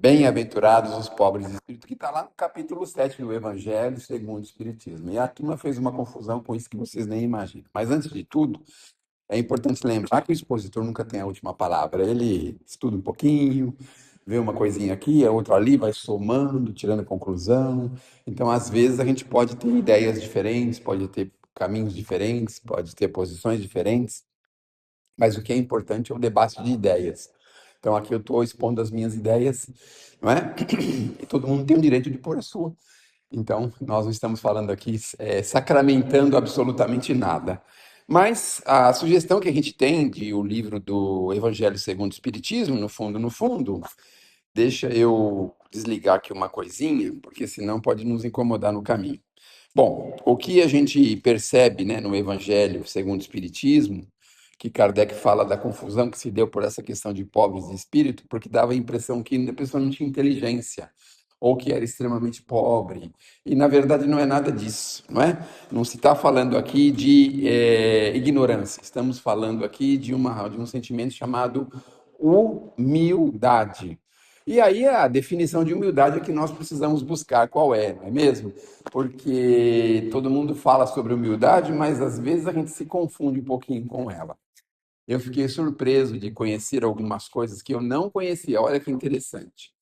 Bem-aventurados os pobres de espírito, que está lá no capítulo 7 do Evangelho segundo o Espiritismo. E a turma fez uma confusão com isso que vocês nem imaginam. Mas antes de tudo, é importante lembrar que o expositor nunca tem a última palavra. Ele estuda um pouquinho, vê uma coisinha aqui, a outra ali, vai somando, tirando conclusão. Então, às vezes, a gente pode ter ideias diferentes, pode ter caminhos diferentes, pode ter posições diferentes, mas o que é importante é o debate de ideias. Então, aqui eu estou expondo as minhas ideias, não é? E todo mundo tem o direito de pôr a sua. Então, nós não estamos falando aqui sacramentando absolutamente nada. Mas a sugestão que a gente tem de o livro do Evangelho segundo o Espiritismo, no fundo, deixa eu desligar aqui uma coisinha, porque senão pode nos incomodar no caminho. Bom, o que a gente percebe, né, no Evangelho segundo o Espiritismo, que Kardec fala da confusão que se deu por essa questão de pobres de espírito, porque dava a impressão que a pessoa não tinha inteligência, ou que era extremamente pobre. E, na verdade, não é nada disso, não é? Não se está falando aqui de ignorância, estamos falando aqui de um sentimento chamado humildade. E aí a definição de humildade é que nós precisamos buscar qual é, não é mesmo? Porque todo mundo fala sobre humildade, mas às vezes a gente se confunde um pouquinho com ela. Eu fiquei surpreso de conhecer algumas coisas que eu não conhecia. Olha que interessante.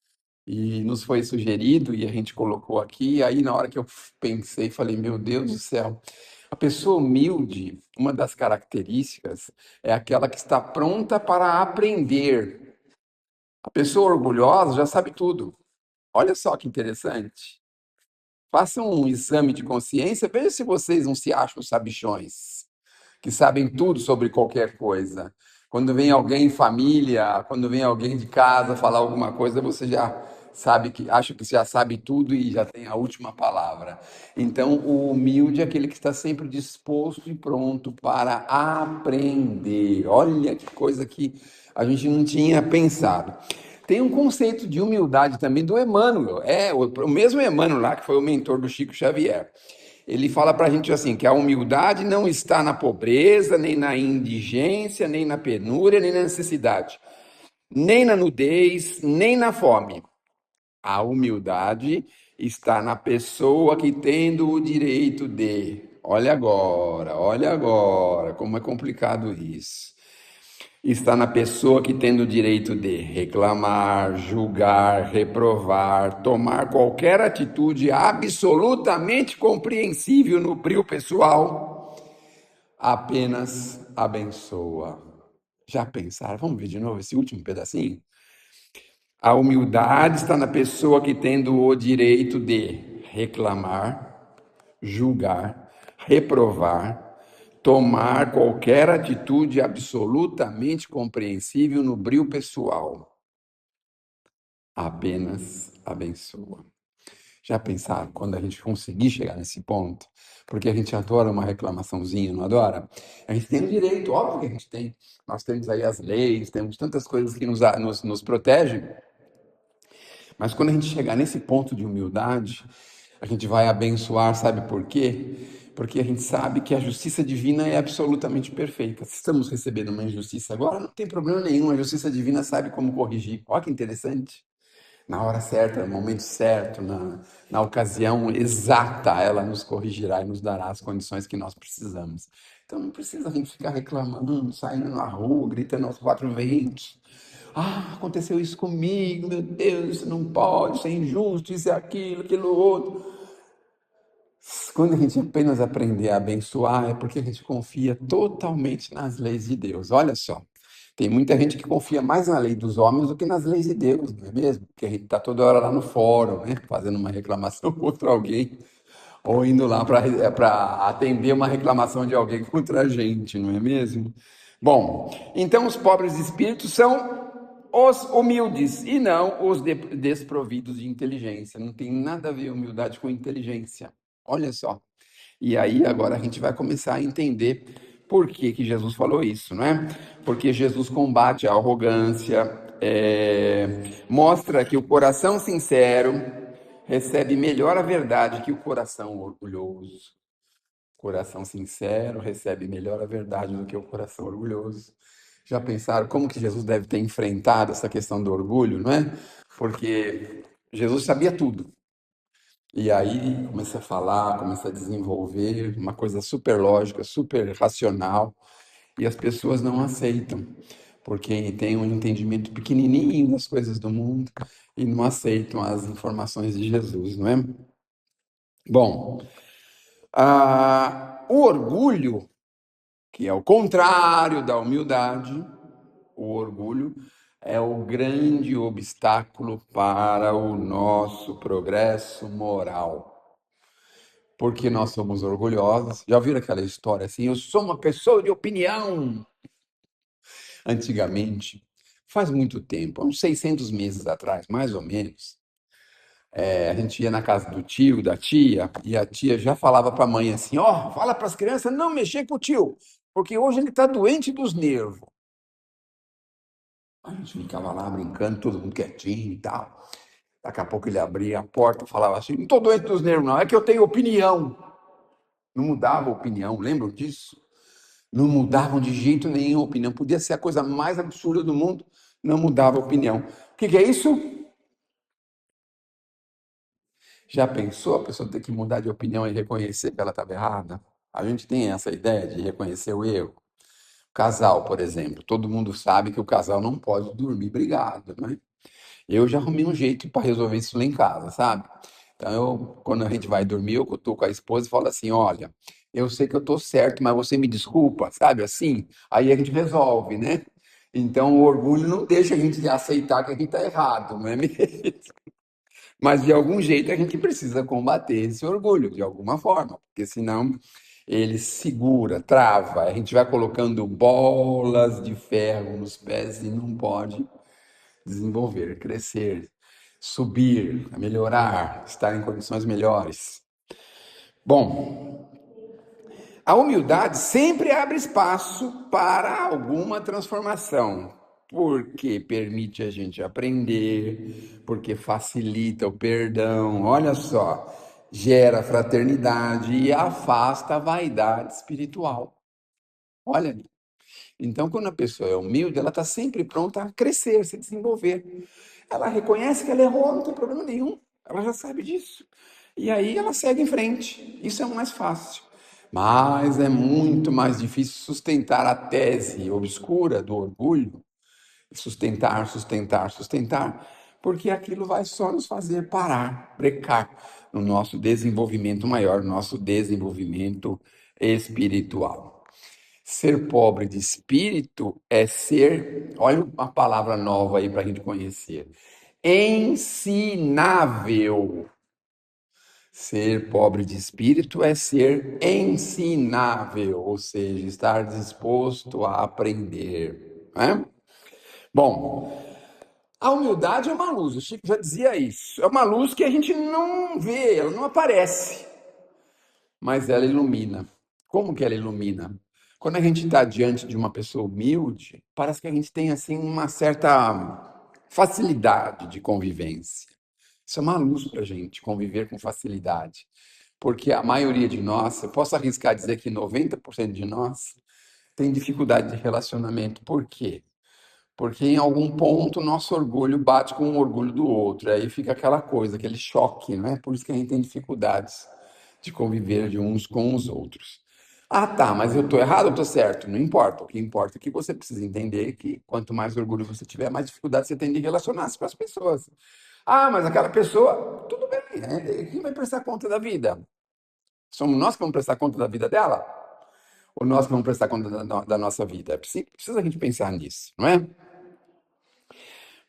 E nos foi sugerido e a gente colocou aqui. E aí, na hora que eu pensei, falei: Meu Deus do céu, a pessoa humilde, uma das características é aquela que está pronta para aprender. A pessoa orgulhosa já sabe tudo. Olha só que interessante. Façam um exame de consciência, veja se vocês não se acham sabichões, que sabem tudo sobre qualquer coisa. Quando vem alguém em família, quando vem alguém de casa falar alguma coisa, você já sabe que acha que já sabe tudo e já tem a última palavra. Então, o humilde é aquele que está sempre disposto e pronto para aprender. Olha que coisa que a gente não tinha pensado. Tem um conceito de humildade também do Emmanuel, o mesmo Emmanuel lá, que foi o mentor do Chico Xavier. Ele fala para a gente assim, que a humildade não está na pobreza, nem na indigência, nem na penúria, nem na necessidade, nem na nudez, nem na fome. A humildade está na pessoa que tendo o direito de. Olha agora, como é complicado isso. Está na pessoa que tendo o direito de reclamar, julgar, reprovar, tomar qualquer atitude absolutamente compreensível no brio pessoal, apenas abençoa. Já pensaram? Vamos ver de novo esse último pedacinho? A humildade está na pessoa que tendo o direito de reclamar, julgar, reprovar, tomar qualquer atitude absolutamente compreensível no brio pessoal. Apenas abençoa. Já pensaram quando a gente conseguir chegar nesse ponto? Porque a gente adora uma reclamaçãozinha, não adora? A gente tem o direito, óbvio que a gente tem. Nós temos aí as leis, temos tantas coisas que nos protegem. Mas quando a gente chegar nesse ponto de humildade, a gente vai abençoar, sabe por quê? Porque a gente sabe que a justiça divina é absolutamente perfeita. Se estamos recebendo uma injustiça agora, não tem problema nenhum, a justiça divina sabe como corrigir. Olha que interessante. Na hora certa, no momento certo, na ocasião exata, ela nos corrigirá e nos dará as condições que nós precisamos. Então não precisa a gente ficar reclamando, saindo na rua, gritando aos quatro ventos. Ah, aconteceu isso comigo, meu Deus, isso não pode, isso é injusto, isso é aquilo, aquilo outro. Quando a gente apenas aprender a abençoar, é porque a gente confia totalmente nas leis de Deus. Olha só, tem muita gente que confia mais na lei dos homens do que nas leis de Deus, não é mesmo? Porque a gente está toda hora lá no fórum, né, fazendo uma reclamação contra alguém, ou indo lá para atender uma reclamação de alguém contra a gente, não é mesmo? Bom, então os pobres de espírito são os humildes e não os desprovidos de inteligência. Não tem nada a ver humildade com inteligência. Olha só. E aí agora a gente vai começar a entender por que que Jesus falou isso, não é? Porque Jesus combate a arrogância, mostra que o coração sincero recebe melhor a verdade que o coração orgulhoso. O coração sincero recebe melhor a verdade do que o coração orgulhoso. Já pensaram como que Jesus deve ter enfrentado essa questão do orgulho, não é? porque Jesus sabia tudo. E aí começa a falar, começa a desenvolver uma coisa super lógica, super racional, e as pessoas não aceitam, porque têm um entendimento pequenininho das coisas do mundo e não aceitam as informações de Jesus, não é? Bom, o orgulho, que é o contrário da humildade, o orgulho é o grande obstáculo para o nosso progresso moral. Porque nós somos orgulhosos. Já ouviram aquela história assim? Eu sou uma pessoa de opinião. Antigamente, faz muito tempo, uns 600 meses atrás, mais ou menos, a gente ia na casa do tio, da tia, e a tia já falava para a mãe assim: ó, fala para as crianças não mexer com o tio, porque hoje ele está doente dos nervos. A gente ficava lá brincando, todo mundo quietinho e tal. Daqui a pouco ele abria a porta e falava assim: não estou doente dos nervos, não, é que eu tenho opinião. Não mudava a opinião, lembram disso? Não mudavam de jeito nenhum a opinião. Podia ser a coisa mais absurda do mundo, não mudava a opinião. O que é isso? Já pensou a pessoa ter que mudar de opinião e reconhecer que ela estava errada? A gente tem essa ideia de reconhecer o erro. Casal, por exemplo, todo mundo sabe que o casal não pode dormir brigado, né? Eu já arrumei um jeito para resolver isso lá em casa, sabe? Então, quando a gente vai dormir, eu cutuco a esposa e falo assim: olha, eu sei que eu tô certo, mas você me desculpa, sabe? Assim, aí a gente resolve, né? Então, o orgulho não deixa a gente aceitar que a gente está errado, não é mesmo? Mas de algum jeito a gente precisa combater esse orgulho, de alguma forma, porque senão ele segura, trava, a gente vai colocando bolas de ferro nos pés e não pode desenvolver, crescer, subir, melhorar, estar em condições melhores. Bom, a humildade sempre abre espaço para alguma transformação, porque permite a gente aprender, porque facilita o perdão, olha só, gera fraternidade e afasta a vaidade espiritual. Olha, então, quando a pessoa é humilde, ela está sempre pronta a crescer, se desenvolver. Ela reconhece que ela errou, não tem problema nenhum. Ela já sabe disso. E aí ela segue em frente. Isso é o mais fácil. Mas é muito mais difícil sustentar a tese obscura do orgulho. Sustentar, sustentar, sustentar. Porque aquilo vai só nos fazer parar, brecar no nosso desenvolvimento maior, no nosso desenvolvimento espiritual. Ser pobre de espírito é ser, olha uma palavra nova aí para a gente conhecer, ensinável. Ser pobre de espírito é ser ensinável, ou seja, estar disposto a aprender, né? Bom, a humildade é uma luz, o Chico já dizia isso. É uma luz que a gente não vê, ela não aparece, mas ela ilumina. Como que ela ilumina? Quando a gente está diante de uma pessoa humilde, parece que a gente tem assim uma certa facilidade de convivência. Isso é uma luz para a gente, conviver com facilidade. Porque a maioria de nós, eu posso arriscar dizer que 90% de nós tem dificuldade de relacionamento. Por quê? Porque em algum ponto o nosso orgulho bate com o orgulho do outro. Aí fica aquela coisa, aquele choque, não é? Por isso que a gente tem dificuldades de conviver de uns com os outros. Ah, tá, mas eu estou errado ou estou certo? Não importa. O que importa é que você precisa entender que quanto mais orgulho você tiver, mais dificuldade você tem de relacionar-se com as pessoas. Ah, mas aquela pessoa, tudo bem, né? Quem vai prestar conta da vida? Somos nós que vamos prestar conta da vida dela? Ou nós que vamos prestar conta da nossa vida? Precisa a gente pensar nisso, não é?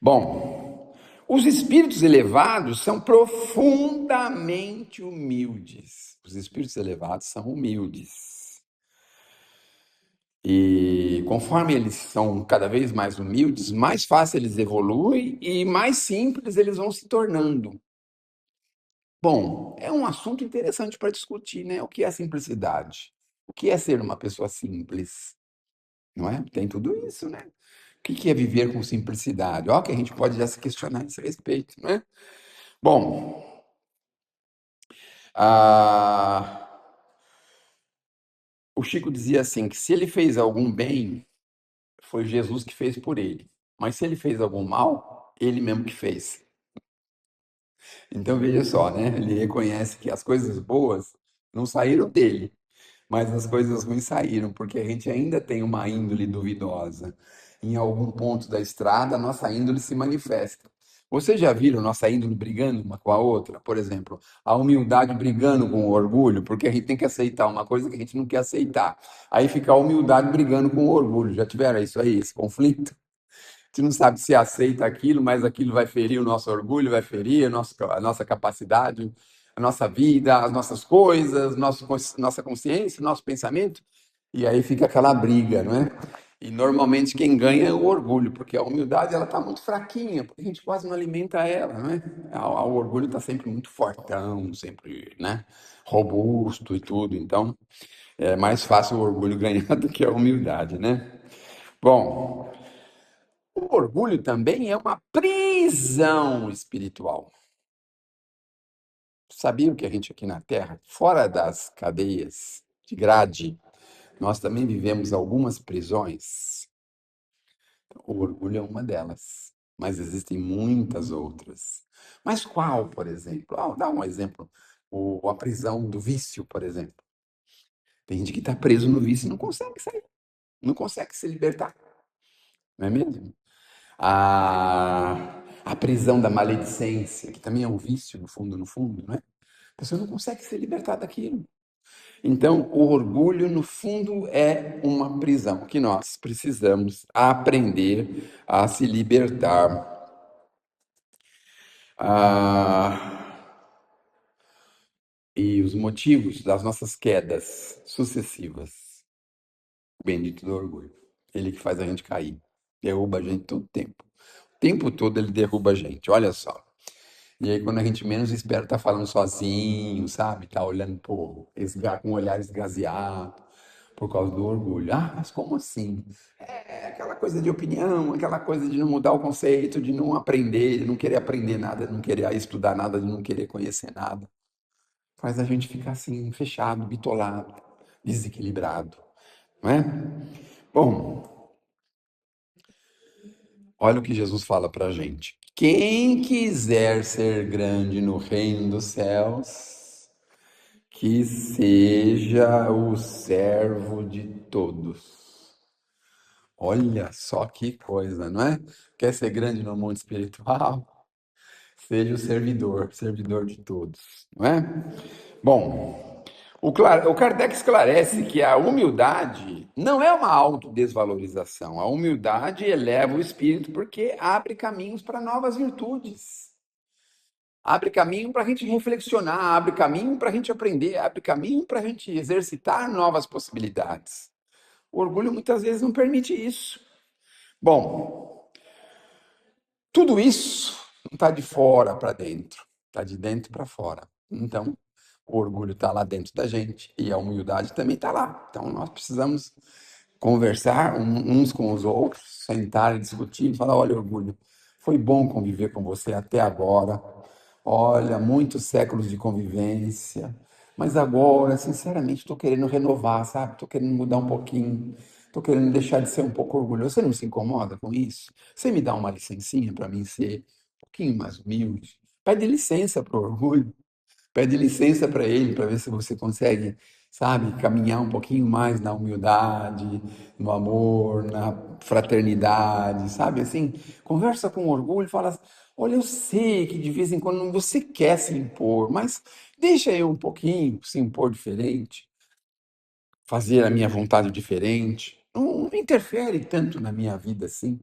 Bom, os espíritos elevados são profundamente humildes. Os espíritos elevados são humildes. E conforme eles são cada vez mais humildes, mais fácil eles evoluem e mais simples eles vão se tornando. Bom, é um assunto interessante para discutir, né? O que é simplicidade? O que é ser uma pessoa simples? Não é? Tem tudo isso, né? O que é viver com simplicidade? Ó, que a gente pode já se questionar a esse respeito, não é? Bom, ah, o Chico dizia assim, que se ele fez algum bem, foi Jesus que fez por ele. Mas se ele fez algum mal, ele mesmo que fez. Então veja só, né? Ele reconhece que as coisas boas não saíram dele, mas as coisas ruins saíram, porque a gente ainda tem uma índole duvidosa. Em algum ponto da estrada, a nossa índole se manifesta. Vocês já viram nossa índole brigando uma com a outra? Por exemplo, a humildade brigando com o orgulho, porque a gente tem que aceitar uma coisa que a gente não quer aceitar. Aí fica a humildade brigando com o orgulho. Já tiveram isso aí, esse conflito? Gente não sabe se aceita aquilo, mas aquilo vai ferir o nosso orgulho, vai ferir a nossa capacidade, a nossa vida, as nossas coisas, nossa consciência, nosso pensamento. E aí fica aquela briga, não é? E normalmente quem ganha é o orgulho, porque a humildade ela está muito fraquinha, porque a gente quase não alimenta ela, não é? O orgulho está sempre muito fortão, sempre, né? Robusto e tudo. Então é mais fácil o orgulho ganhar do que a humildade, né? Bom, o orgulho também é uma prisão espiritual. Sabia que a gente aqui na Terra, fora das cadeias de grade, nós também vivemos algumas prisões? O orgulho é uma delas, mas existem muitas outras. Mas qual, por exemplo? Dá um exemplo. A prisão do vício, por exemplo. Tem gente que está preso no vício e não consegue sair, não consegue se libertar, não é mesmo? A prisão da maledicência, que também é um vício, no fundo, não é? A pessoa não consegue se libertar daquilo. Então, o orgulho, no fundo, é uma prisão que nós precisamos aprender a se libertar. Ah, e os motivos das nossas quedas sucessivas. O bendito do orgulho. Ele que faz a gente cair. Derruba a gente todo tempo. O tempo todo ele derruba a gente. Olha só. E aí, quando a gente menos espera, tá falando sozinho, sabe? Tá olhando com um olhar esgazeado por causa do orgulho. Ah, mas como assim? É aquela coisa de opinião, aquela coisa de não mudar o conceito, de não aprender, de não querer aprender nada, de não querer estudar nada, de não querer conhecer nada. Faz a gente ficar assim, fechado, bitolado, desequilibrado, não é? Bom, olha o que Jesus fala pra gente. Quem quiser ser grande no reino dos céus, que seja o servo de todos. Olha só que coisa, não é? Quer ser grande no mundo espiritual? Seja o servidor, servidor de todos, não é? Bom, o Kardec esclarece que a humildade não é uma autodesvalorização. A humildade eleva o espírito porque abre caminhos para novas virtudes. Abre caminho para a gente reflexionar, abre caminho para a gente aprender, abre caminho para a gente exercitar novas possibilidades. O orgulho muitas vezes não permite isso. Bom, tudo isso não está de fora para dentro, está de dentro para fora. Então, o orgulho está lá dentro da gente e a humildade também está lá. Então, nós precisamos conversar uns com os outros, sentar e discutir, falar, olha, orgulho, foi bom conviver com você até agora. Olha, muitos séculos de convivência, mas agora, sinceramente, estou querendo renovar, sabe? Estou querendo mudar um pouquinho, estou querendo deixar de ser um pouco orgulhoso. Você não se incomoda com isso? Você me dá uma licencinha para mim ser um pouquinho mais humilde? Pede licença para o orgulho. Pede licença para ele, para ver se você consegue, sabe, caminhar um pouquinho mais na humildade, no amor, na fraternidade, sabe? Assim, conversa com orgulho, fala: olha, eu sei que de vez em quando você quer se impor, mas deixa eu um pouquinho se impor diferente, fazer a minha vontade diferente. Não interfere tanto na minha vida assim.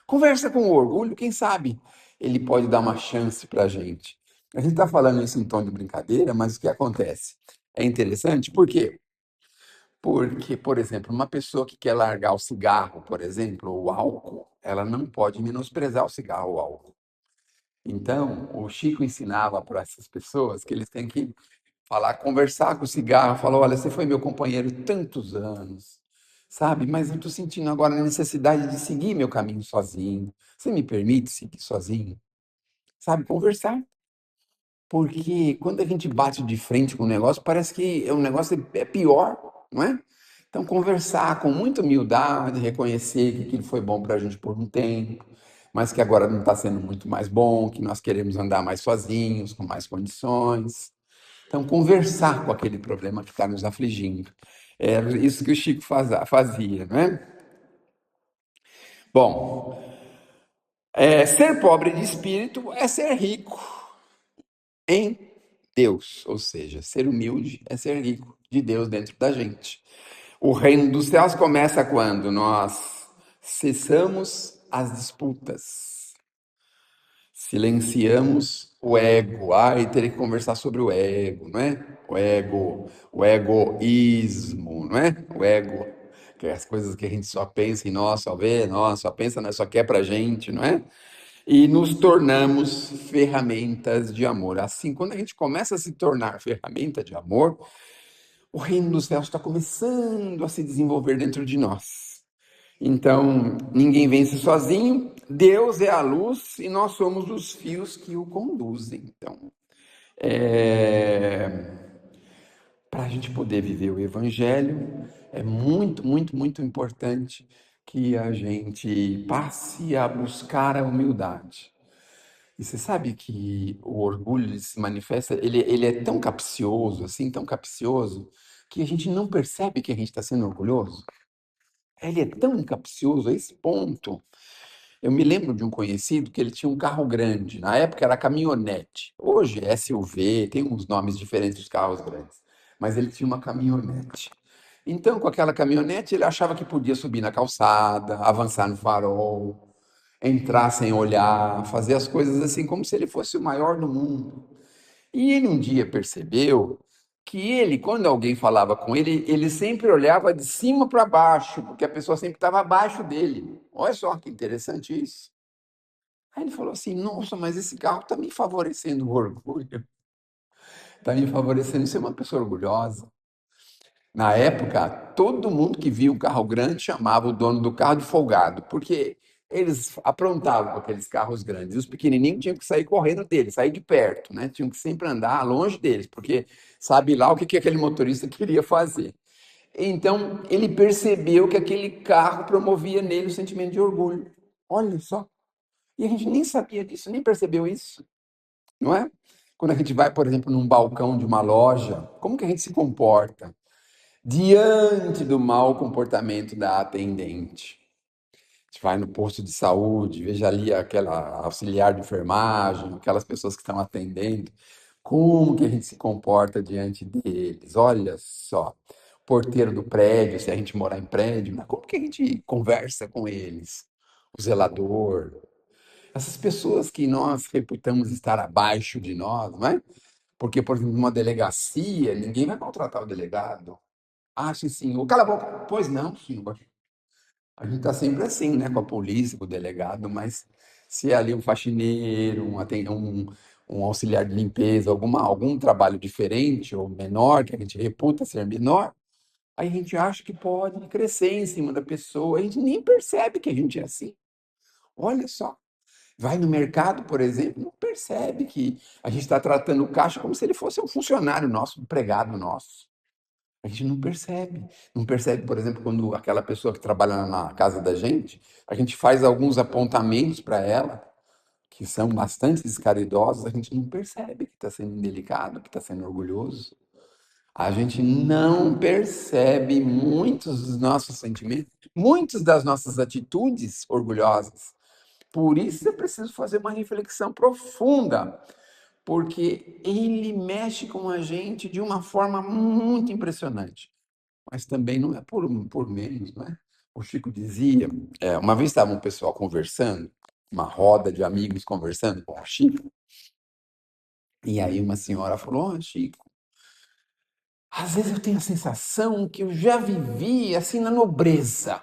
Conversa com o orgulho, quem sabe ele pode dar uma chance para a gente. A gente está falando isso em tom de brincadeira, mas o que acontece? É interessante, por quê? Porque, por exemplo, uma pessoa que quer largar o cigarro, por exemplo, ou o álcool, ela não pode menosprezar o cigarro ou o álcool. Então, o Chico ensinava para essas pessoas que eles têm que falar, conversar com o cigarro, falar, olha, você foi meu companheiro tantos anos, sabe? Mas eu estou sentindo agora a necessidade de seguir meu caminho sozinho. Você me permite seguir sozinho? Sabe? Conversar. Porque quando a gente bate de frente com o negócio, parece que o negócio é pior, não é? Então, conversar com muita humildade, reconhecer que aquilo foi bom para a gente por um tempo, mas que agora não está sendo muito mais bom, que nós queremos andar mais sozinhos, com mais condições. Então, conversar com aquele problema que está nos afligindo. Era isso que o Chico fazia, não é? Bom, ser pobre de espírito é ser rico em Deus, ou seja, ser humilde é ser rico de Deus dentro da gente. O reino dos céus começa quando nós cessamos as disputas, silenciamos o ego. E teria que conversar sobre o ego, não é? O egoísmo, não é? O ego, que é as coisas que a gente só pensa em nós, só vê, nós só pensa, nós só quer pra gente, não é? E nos tornamos ferramentas de amor. Assim, quando a gente começa a se tornar ferramenta de amor, o reino dos céus está começando a se desenvolver dentro de nós. Então, ninguém vence sozinho, Deus é a luz e nós somos os fios que o conduzem. Então, para a gente poder viver o Evangelho, é muito, muito, muito importante que a gente passe a buscar a humildade. E você sabe que o orgulho ele se manifesta, ele é tão capcioso, assim, tão capcioso, que a gente não percebe que a gente está sendo orgulhoso. Ele é tão capcioso a esse ponto. Eu me lembro de um conhecido que ele tinha um carro grande. Na época era caminhonete. Hoje é SUV, tem uns nomes diferentes de carros grandes. Mas ele tinha uma caminhonete. Então, com aquela caminhonete, ele achava que podia subir na calçada, avançar no farol, entrar sem olhar, fazer as coisas assim como se ele fosse o maior do mundo. E ele um dia percebeu que ele, quando alguém falava com ele, ele sempre olhava de cima para baixo, porque a pessoa sempre estava abaixo dele. Olha só que interessante isso. Aí ele falou assim: Nossa, mas esse carro está me favorecendo o orgulho, está me favorecendo ser uma pessoa orgulhosa. Na época, todo mundo que via um carro grande chamava o dono do carro de folgado, porque eles aprontavam com aqueles carros grandes. E os pequenininhos tinham que sair correndo deles, sair de perto, né? Tinham que sempre andar longe deles, porque sabe lá o que que aquele motorista queria fazer. Então, ele percebeu que aquele carro promovia nele o sentimento de orgulho. Olha só. E a gente nem sabia disso, nem percebeu isso, não é? Quando a gente vai, por exemplo, num balcão de uma loja, como que a gente se comporta diante do mau comportamento da atendente? A gente vai no posto de saúde, veja ali aquela auxiliar de enfermagem, aquelas pessoas que estão atendendo, como que a gente se comporta diante deles? Olha só, porteiro do prédio, se a gente morar em prédio, mas como que a gente conversa com eles? O zelador, essas pessoas que nós reputamos estar abaixo de nós, não é? Porque, por exemplo, numa delegacia, ninguém vai maltratar o delegado. Acha sim, ou cala a boca. Pois não, senhor. A gente está sempre assim, né, com a polícia, com o delegado, mas se é ali um faxineiro, um auxiliar de limpeza, algum trabalho diferente ou menor, que a gente reputa ser menor, aí a gente acha que pode crescer em cima da pessoa, a gente nem percebe que a gente é assim. Olha só. Vai no mercado, por exemplo, não percebe que a gente está tratando o caixa como se ele fosse um funcionário nosso, um empregado nosso. A gente não percebe. Não percebe, por exemplo, quando aquela pessoa que trabalha na casa da gente, a gente faz alguns apontamentos para ela, que são bastante descaridosos, a gente não percebe que está sendo indelicado, que está sendo orgulhoso. A gente não percebe muitos dos nossos sentimentos, muitas das nossas atitudes orgulhosas. Por isso é preciso fazer uma reflexão profunda, porque ele mexe com a gente de uma forma muito impressionante. Mas também não é por menos, não é? O Chico dizia, uma vez estava um pessoal conversando, uma roda de amigos conversando com o Chico, e aí uma senhora falou: Chico, às vezes eu tenho a sensação que eu já vivi assim na nobreza.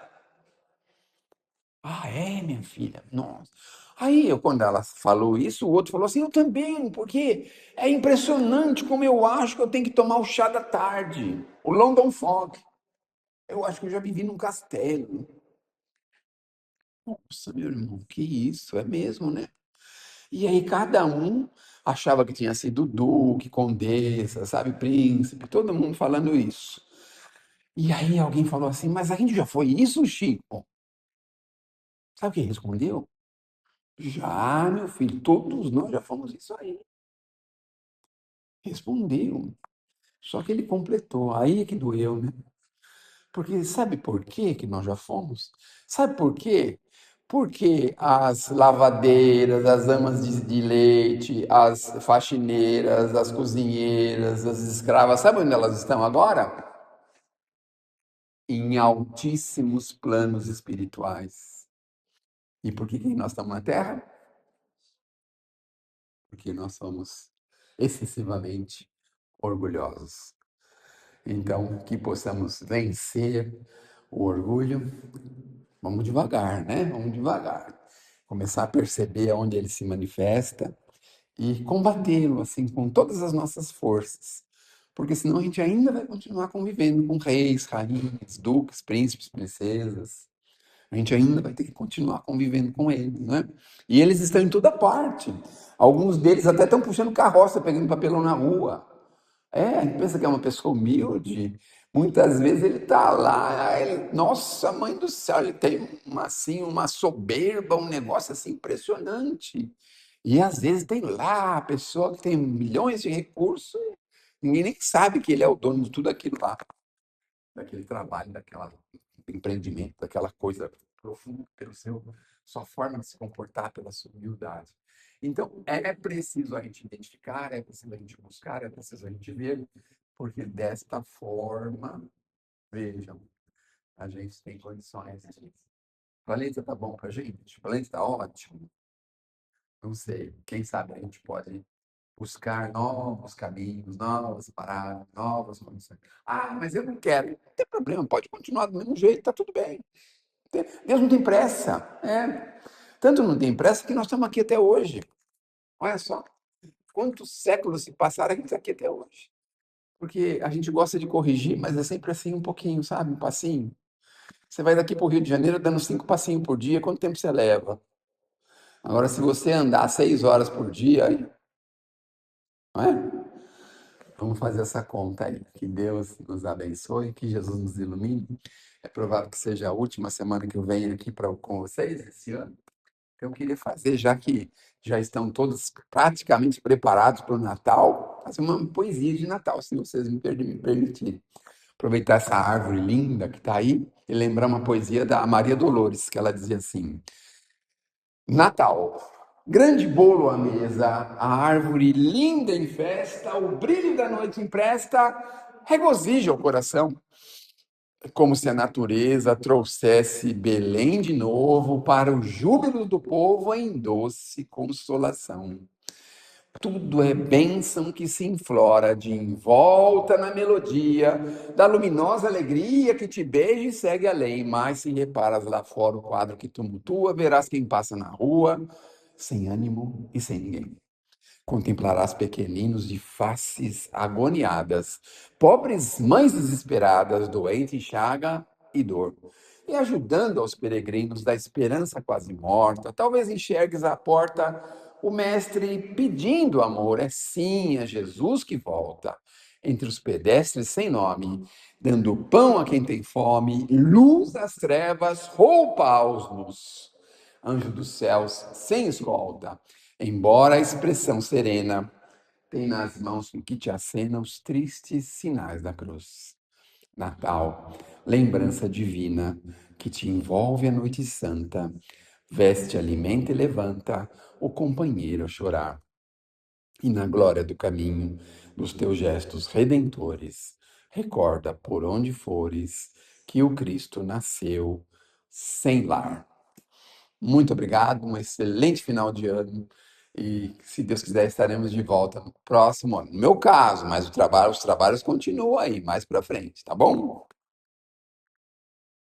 É, minha filha? Nossa. Aí, quando ela falou isso, o outro falou assim: eu também, porque é impressionante como eu acho que eu tenho que tomar o chá da tarde, o London Fog. Eu acho que eu já vivi num castelo. Nossa, meu irmão, que isso, é mesmo, né? E aí cada um achava que tinha sido duque, condessa, sabe, príncipe, todo mundo falando isso. E aí alguém falou assim: mas a gente já foi isso, Chico? Sabe o que ele respondeu? Já, meu filho, todos nós já fomos isso aí. Respondeu. Só que ele completou. Aí é que doeu, né? Porque sabe por quê que nós já fomos? Sabe por quê? Porque as lavadeiras, as amas de leite, as faxineiras, as cozinheiras, as escravas, sabe onde elas estão agora? Em altíssimos planos espirituais. E por que que nós estamos na Terra? Porque nós somos excessivamente orgulhosos. Então, que possamos vencer o orgulho. Vamos devagar, né? Vamos devagar. Começar a perceber onde ele se manifesta e combatê-lo, assim, com todas as nossas forças. Porque senão a gente ainda vai continuar convivendo com reis, rainhas, duques, príncipes, princesas. A gente ainda vai ter que continuar convivendo com eles, né? E eles estão em toda parte. Alguns deles até estão puxando carroça, pegando papelão na rua. É, a gente pensa que é uma pessoa humilde. Muitas vezes ele está lá, nossa, mãe do céu, ele tem uma, assim, uma soberba, um negócio assim impressionante. E às vezes tem lá a pessoa que tem milhões de recursos, ninguém nem sabe que ele é o dono de tudo aquilo lá, daquele trabalho, daquela empreendimento, daquela coisa profunda pelo seu sua forma de se comportar, pela sua humildade. Então, é preciso a gente identificar, é preciso a gente buscar, é preciso a gente ver, porque desta forma, vejam, a gente tem condições de. O planeta tá bom para a gente? O planeta está ótimo? Não sei. Quem sabe a gente pode buscar novos caminhos, novas paradas, novas condições. Ah, mas eu não quero. Não tem problema, pode continuar do mesmo jeito, tá tudo bem. Deus não tem pressa. É. Tanto não tem pressa que nós estamos aqui até hoje. Olha só, quantos séculos se passaram, a gente está aqui até hoje. Porque a gente gosta de corrigir, mas é sempre assim um pouquinho, sabe? Um passinho. Você vai daqui para o Rio de Janeiro dando 5 passinhos por dia, quanto tempo você leva? Agora, se você andar 6 horas por dia, aí, não é? Vamos fazer essa conta aí. Que Deus nos abençoe, que Jesus nos ilumine. É provável que seja a última semana que eu venho aqui com vocês esse ano. Então, eu queria fazer, já que já estão todos praticamente preparados para o Natal, fazer uma poesia de Natal, se vocês me permitirem. Aproveitar essa árvore linda que está aí e lembrar uma poesia da Maria Dolores, que ela dizia assim: Natal, grande bolo à mesa, a árvore linda em festa, o brilho da noite empresta, regozija o coração. É como se a natureza trouxesse Belém de novo para o júbilo do povo em doce consolação. Tudo é bênção que se enflora de envolta na melodia da luminosa alegria que te beija e segue além. Mas se reparas lá fora o quadro que tumultua, verás quem passa na rua sem ânimo e sem ninguém. Contemplarás pequeninos de faces agoniadas, pobres mães desesperadas, doente em chaga e dor, e ajudando aos peregrinos da esperança quase morta. Talvez enxergues à porta o mestre pedindo amor. É sim, é Jesus que volta. Entre os pedestres sem nome, dando pão a quem tem fome, luz às trevas, roupa aos nus. Anjo dos céus, sem escolta, embora a expressão serena, tem nas mãos com que te acena os tristes sinais da cruz. Natal, lembrança divina que te envolve a noite santa, veste, alimenta e levanta o companheiro a chorar. E na glória do caminho, dos teus gestos redentores, recorda por onde fores que o Cristo nasceu sem lar. Muito obrigado, um excelente final de ano. E, se Deus quiser, estaremos de volta no próximo ano. No meu caso, mas os trabalhos continuam aí, mais para frente, tá bom?